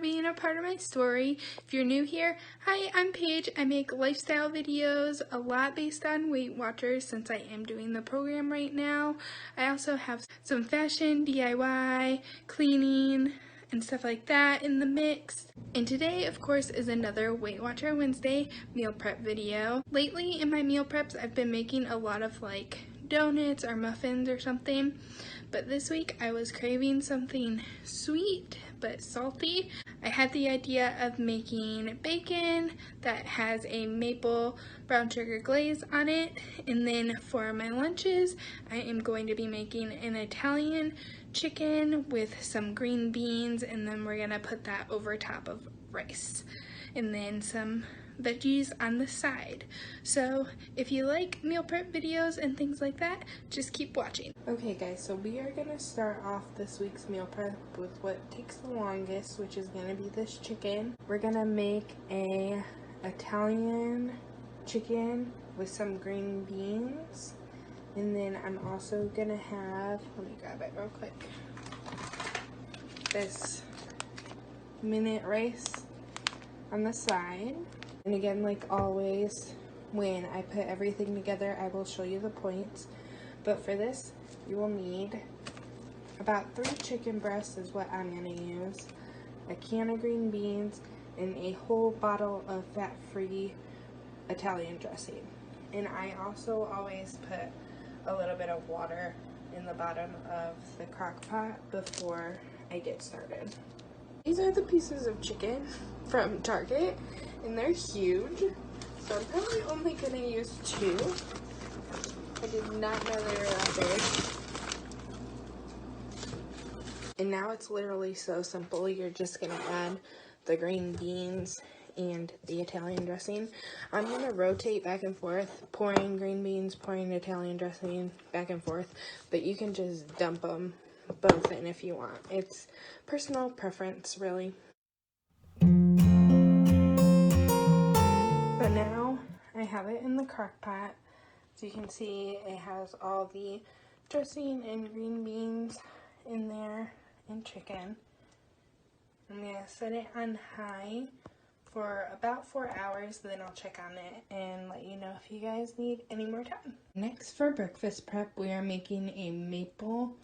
being a part of my story. If you're new here, hi, I'm Paige. I make lifestyle videos, a lot based on Weight Watchers since I am doing the program right now. I also have some fashion, DIY, cleaning, and stuff like that in the mix. And today, of course, is another Weight Watcher Wednesday meal prep video. Lately in my meal preps, I've been making a lot of like donuts or muffins or something. But this week I was craving something sweet but salty. I had the idea of making bacon that has a maple brown sugar glaze on it. And then for my lunches, I am going to be making an Italian chicken with some green beans, and then we're gonna put that over top of rice. And then some veggies on the side. So if you like meal prep videos and things like that, just keep watching. Okay guys, so we are gonna start off this week's meal prep with what takes the longest, which is gonna be this chicken. We're gonna make a Italian chicken with some green beans, and then I'm also gonna have, let me grab it real quick, this minute rice on the side. And again, like always, when I put everything together, I will show you the points. But for this, you will need about 3 chicken breasts is what I'm going to use, a can of green beans, and a whole bottle of fat-free Italian dressing. And I also always put a little bit of water in the bottom of the crock pot before I get started. These are the pieces of chicken from Target, and they're huge, so I'm probably only going to use 2. I did not know they were that big. And now it's literally so simple. You're just going to add the green beans and the Italian dressing. I'm going to rotate back and forth, pouring green beans, pouring Italian dressing, back and forth, but you can just dump them both in if you want. It's personal preference, really. So now I have it in the crock pot. So you can see it has all the dressing and green beans in there and chicken. I'm going to set it on high for about 4 hours, then I'll check on it and let you know if you guys need any more time. Next, for breakfast prep, we are making a maple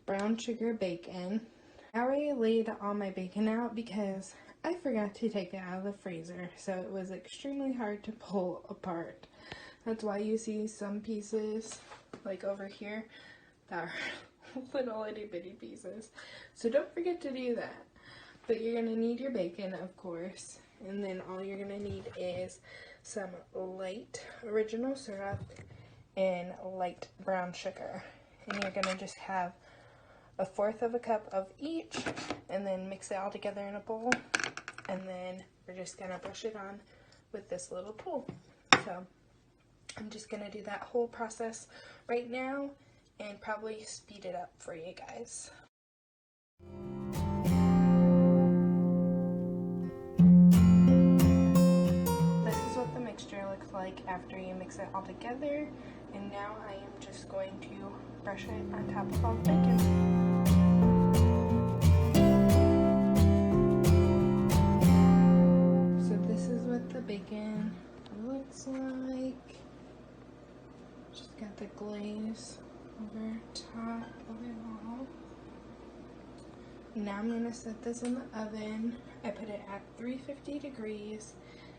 brown sugar bacon. I already laid all my bacon out because I forgot to take it out of the freezer, so it was extremely hard to pull apart. That's why you see some pieces, like over here, that are little itty bitty pieces. So don't forget to do that. But you're going to need your bacon, of course, and then all you're going to need is some light original syrup and light brown sugar. And you're going to just have 1/4 of a cup of each, and then mix it all together in a bowl, and then we're just gonna brush it on with this little tool. So I'm just gonna do that whole process right now and probably speed it up for you guys. This is what the mixture looks like after you mix it all together, and now I am just going to brush it on top of all the bacon. The bacon looks like. Just got the glaze over top of it all. Now I'm going to set this in the oven. I put it at 350 degrees,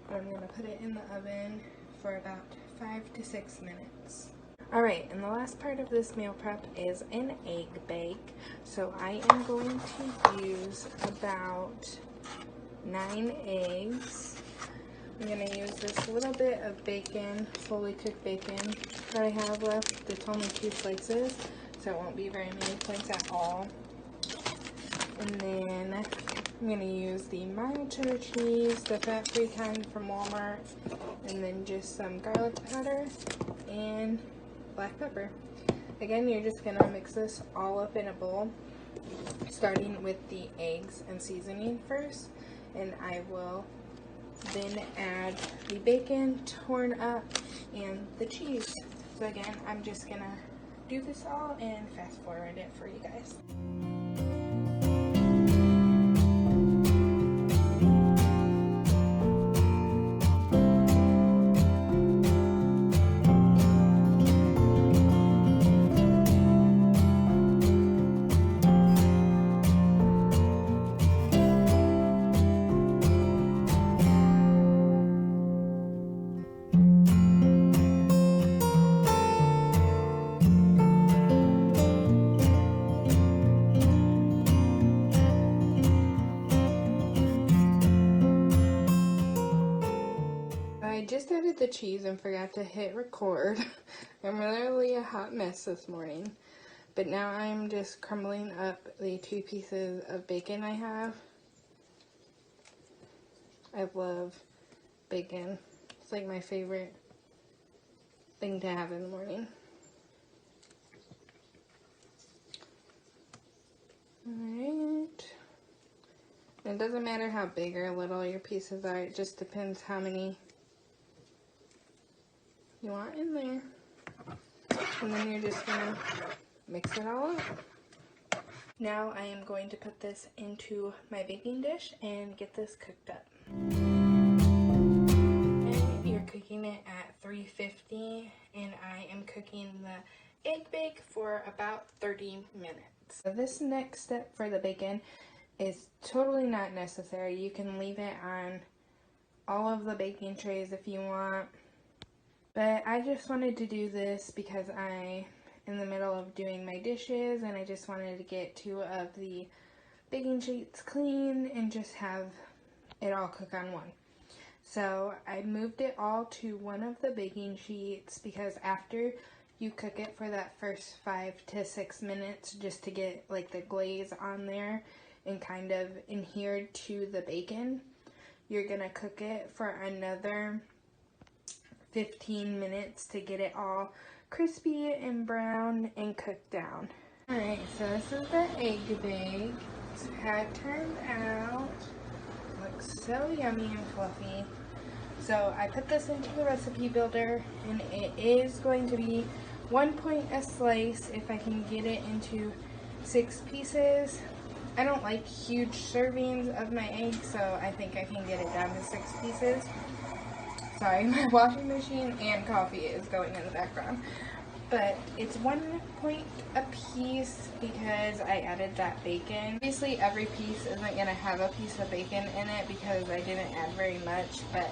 and I'm going to put it in the oven for about 5 to 6 minutes. Alright, and the last part of this meal prep is an egg bake. So I am going to use about 9 eggs. I'm going to use this little bit of bacon, fully cooked bacon that I have left. It's only 2 slices, so it won't be very many points at all. And then I'm going to use the mild cheddar cheese, the fat-free kind from Walmart, and then just some garlic powder and black pepper. Again, you're just going to mix this all up in a bowl, starting with the eggs and seasoning first, and I will then add the bacon torn up and the cheese. So again, I'm just gonna do this all and fast forward it for you guys. just added the cheese and forgot to hit record. I'm literally a hot mess this morning. But now I'm just crumbling up the 2 pieces of bacon I have. I love bacon. It's like my favorite thing to have in the morning. Alright. It doesn't matter how big or little your pieces are, it just depends how many you want in there. And then you're just gonna mix it all up. Now I am going to put this into my baking dish and get this cooked up. And you're cooking it at 350, and I am cooking the egg bake for about 30 minutes. So this next step for the bacon is totally not necessary. You can leave it on all of the baking trays if you want. But I just wanted to do this because I'm in the middle of doing my dishes and I just wanted to get 2 of the baking sheets clean and just have it all cook on one. So I moved it all to one of the baking sheets because after you cook it for that first 5 to 6 minutes just to get like the glaze on there and kind of adhered to the bacon, you're gonna cook it for another 15 minutes to get it all crispy and brown and cooked down. Alright, so this is the egg bake. This is how it turned out. Looks so yummy and fluffy. So I put this into the recipe builder, and it is going to be 1 point a slice if I can get it into 6 pieces. I don't like huge servings of my eggs, so I think I can get it down to 6 pieces. Sorry, my washing machine and coffee is going in the background. But it's 1 point a piece because I added that bacon. Obviously every piece isn't going to have a piece of bacon in it because I didn't add very much, but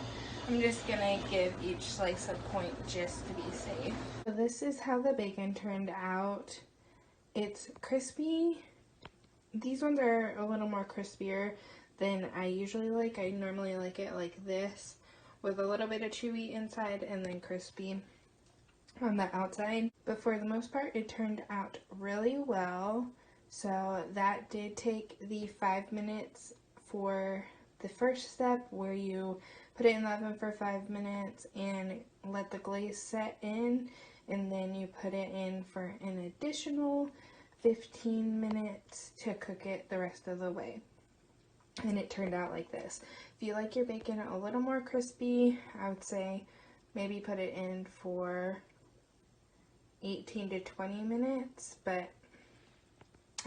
I'm just going to give each slice a point just to be safe. So this is how the bacon turned out. It's crispy. These ones are a little more crispier than I usually like. I normally like it like this, with a little bit of chewy inside and then crispy on the outside. But for the most part, it turned out really well. So that did take the 5 minutes for the first step, where you put it in the oven for 5 minutes and let the glaze set in, and then you put it in for an additional 15 minutes to cook it the rest of the way. And it turned out like this. If you like your bacon a little more crispy, I would say maybe put it in for 18 to 20 minutes, but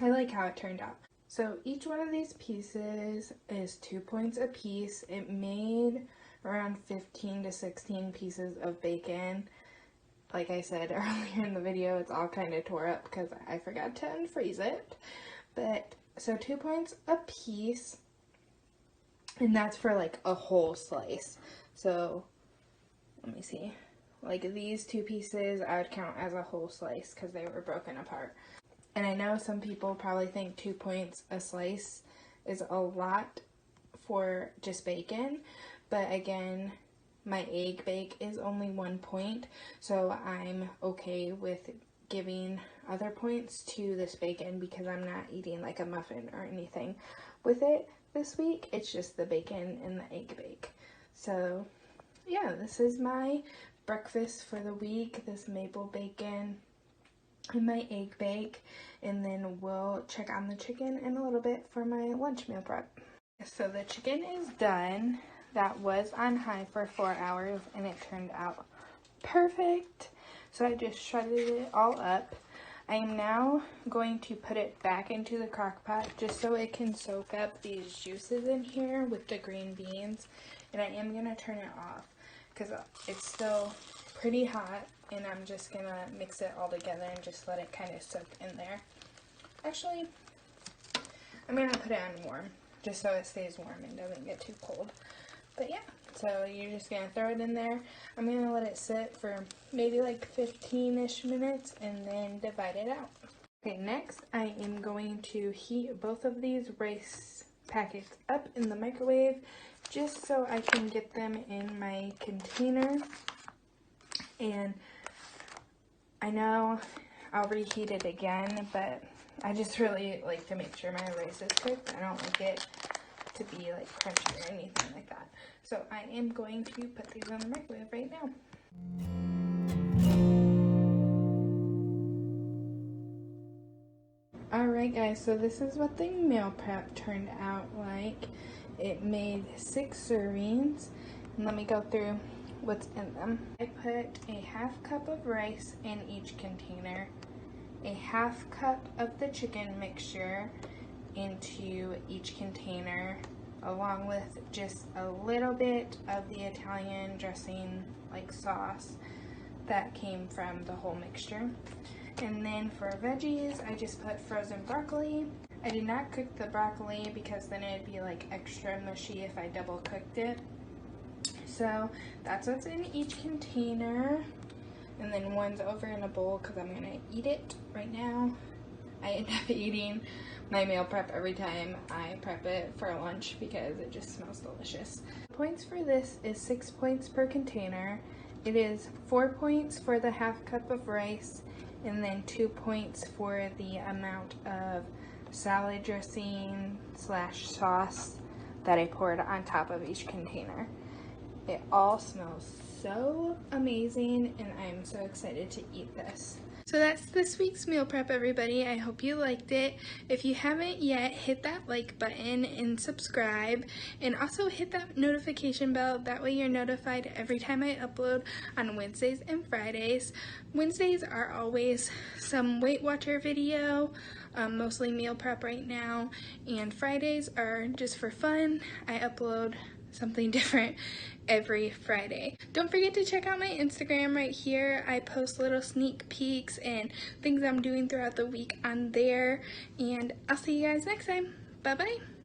I like how it turned out. So each one of these pieces is 2 points a piece. It made around 15 to 16 pieces of bacon. Like I said earlier in the video, it's all kind of tore up because I forgot to unfreeze it. But so 2 points a piece, and that's for like a whole slice. So let me see, like these 2 pieces I would count as a whole slice because they were broken apart. And I know some people probably think 2 points a slice is a lot for just bacon, but again, my egg bake is only 1 point, so I'm okay with giving other points to this bacon because I'm not eating like a muffin or anything with it this week. It's just the bacon and the egg bake. So yeah, this is my breakfast for the week, this maple bacon and my egg bake, and then we'll check on the chicken in a little bit for my lunch meal prep. So the chicken is done. That was on high for 4 hours and it turned out perfect. So I just shredded it all up. I am now going to put it back into the crock pot just so it can soak up these juices in here with the green beans. And I am going to turn it off because it's still pretty hot, and I'm just going to mix it all together and just let it kind of soak in there. Actually, I'm going to put it on warm just so it stays warm and doesn't get too cold. But yeah, so you're just going to throw it in there. I'm going to let it sit for maybe like 15-ish minutes and then divide it out. Okay, next I am going to heat both of these rice packets up in the microwave just so I can get them in my container. And I know I'll reheat it again, but I just really like to make sure my rice is cooked. I don't like it to be like crunchy or anything like that. So I am going to put these on the microwave right now. Alright guys, so this is what the meal prep turned out like. It made 6 servings, and let me go through what's in them. I put a half cup of rice in each container, a half cup of the chicken mixture into each container, along with just a little bit of the Italian dressing like sauce that came from the whole mixture. And then for veggies, I just put frozen broccoli. I did not cook the broccoli because then it'd be like extra mushy if I double cooked it. So that's what's in each container. And then one's over in a bowl because I'm gonna eat it right now. I end up eating my meal prep every time I prep it for lunch because it just smells delicious. Points for this is 6 points per container. It is 4 points for the half cup of rice, and then 2 points for the amount of salad dressing / sauce that I poured on top of each container. It all smells so amazing, and I'm so excited to eat this. So that's this week's meal prep, everybody. I hope you liked it. If you haven't yet, hit that like button and subscribe, and also hit that notification bell. That way you're notified every time I upload on Wednesdays and Fridays. Wednesdays are always some Weight Watcher video, mostly meal prep right now, and Fridays are just for fun. I upload something different every Friday. Don't forget to check out my Instagram right here. I post little sneak peeks and things I'm doing throughout the week on there, and I'll see you guys next time. Bye bye.